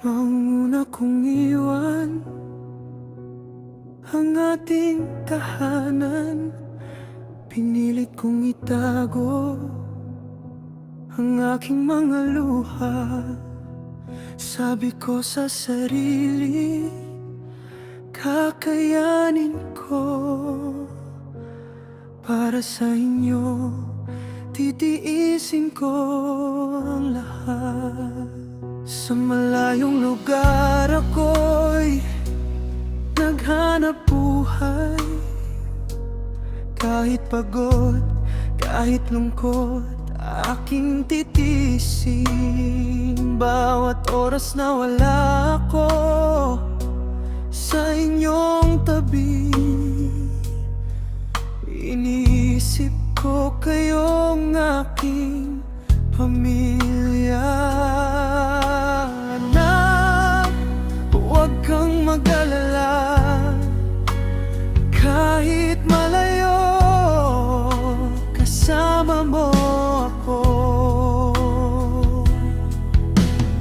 Mauna kong iwan ang ating tahanan. Pinilit kong itago ang aking mga luha. Sabi ko sa sarili, kakayanin ko. Para sa inyo, titiisin ko ang lahat. Sa malayong lugar ako'y naghanap buhay. Kahit pagod, kahit lungkot, aking titiisin. Bawat oras na wala ako sa inyong tabi, iniisip ko kayong aking pamilya. Anak, huwag kang mag-alala. Kahit malayo, kasama mo ako.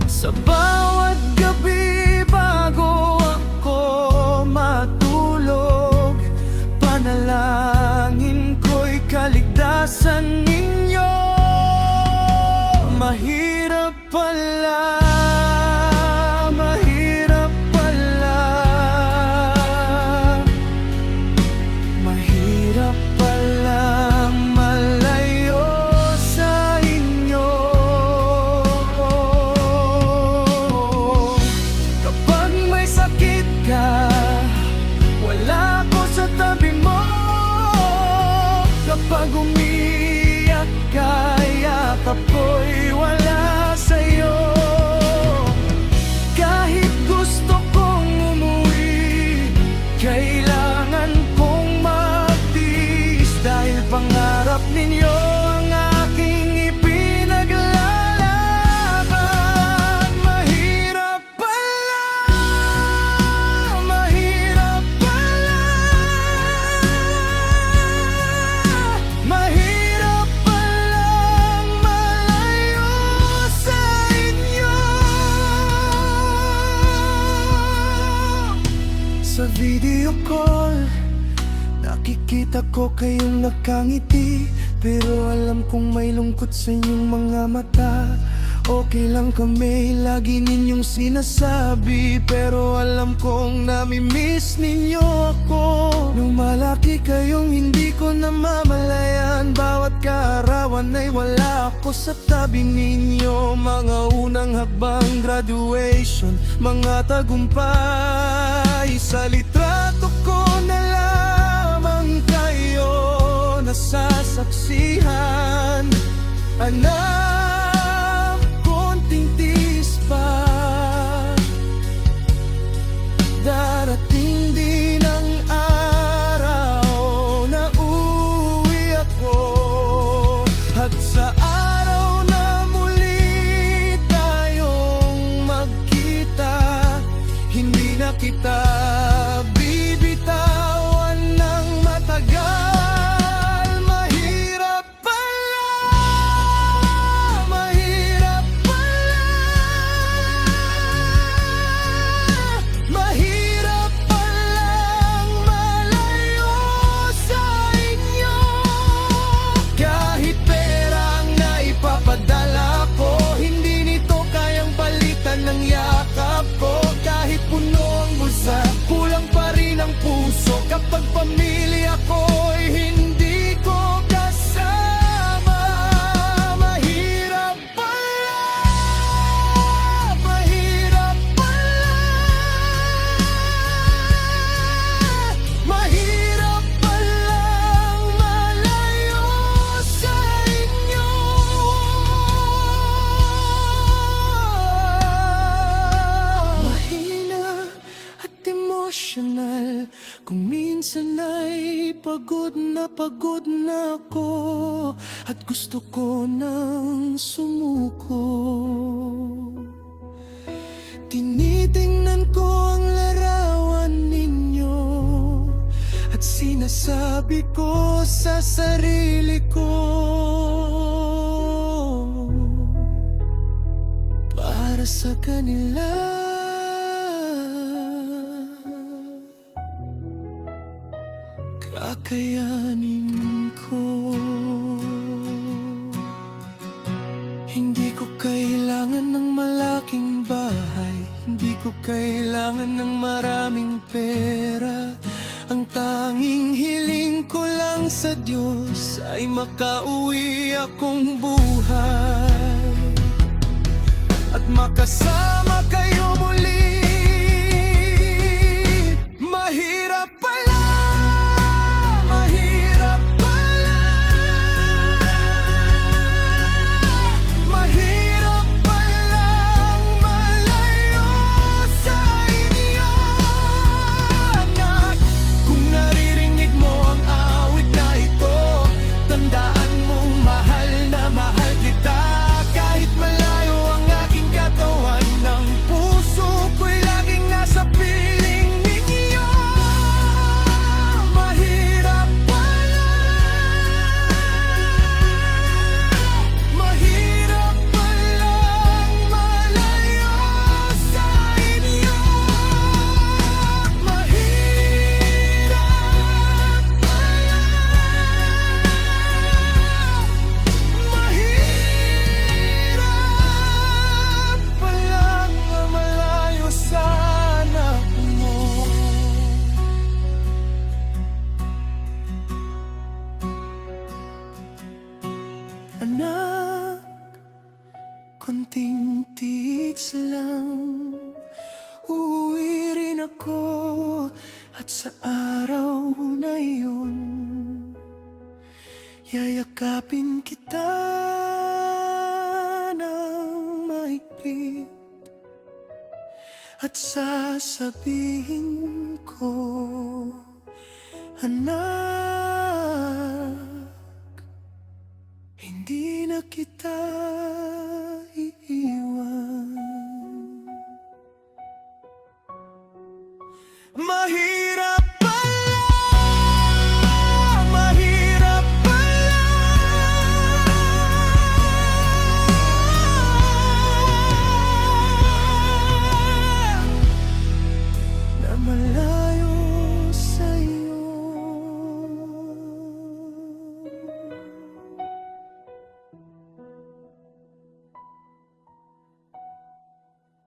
Sa bawat gabi bago ako matulog, panalangin ko'y kaligtasan ninyo. Mahirap pala, mahirap pala, mahirap palang malayo sa inyo. Kapag may sakit ka, wala ko sa tabi mo. Kapag umiyak ka, yakap ko'y wala sa'yo. Kahit gusto kong umuwi, kailangan kong magtiis. Dahil pangarap ninyo ang aking ipinaglalaban. Mahirap pala, mahirap pala, mahirap palang malayo sa inyo. Sa video call, nakikita ko kayong nakangiti, pero alam kong may lungkot sa inyong mga mata. Okay lang kami, lagi ninyong sinasabi, pero alam kong namimiss ninyo ako. Nung malaki kayong hindi ko namamalayan, bawat kaarawan ay wala ako sa tabi ninyo. Mga unang hakbang, graduation, mga tagumpay, sa litrato ko na lamang kayo nasasaksihan. Anak, konting tiis pa, darating din ang araw na uuwi ako. At sa araw na muli tayong magkita, hindi na kita bibitawan ng matagal. Mahirap pala, mahirap pala, mahirap palang malayo sa inyo. Kahit perang naipapadala ko, hindi nito kayang palitan ng yakap ko. Kahit puno ang bulsa, kulang pa rin ang puso kapag pamilya ko'y hindi ko kasama. Mahirap pala, mahirap pala, mahirap palang malayo sa inyo. Mahina at emosyonal, kung minsan ay pagod na ako, at gusto ko nang sumuko. Tinitingnan ko ang larawan ninyo at sinasabi ko sa sarili ko, para sa kanila kakayanin ko. Hindi ko kailangan ng malaking bahay, hindi ko kailangan ng maraming pera. Ang tanging hiling ko lang sa Diyos ay makauwi akong buhay at makasama kayo muli. Mahirap pala, mahirap pala, mahirap palang malayo sa inyo, anak. Kung naririnig mo ang awit na ito, tandaan mong mahal na mahal kita. Kahit malayo ang aking katawan, ng puso ko'y laging nasa piling ninyo. Mahirap pala, mahirap palang malayo sa inyo. Mahirap pala, mahirap palang malayo sa anak mo. Anak, konting tiis lang, uuwi rin ako. At sa araw na iyon, yayakapin kita ng mahigpit at sasabihin ko, anak, hindi na kita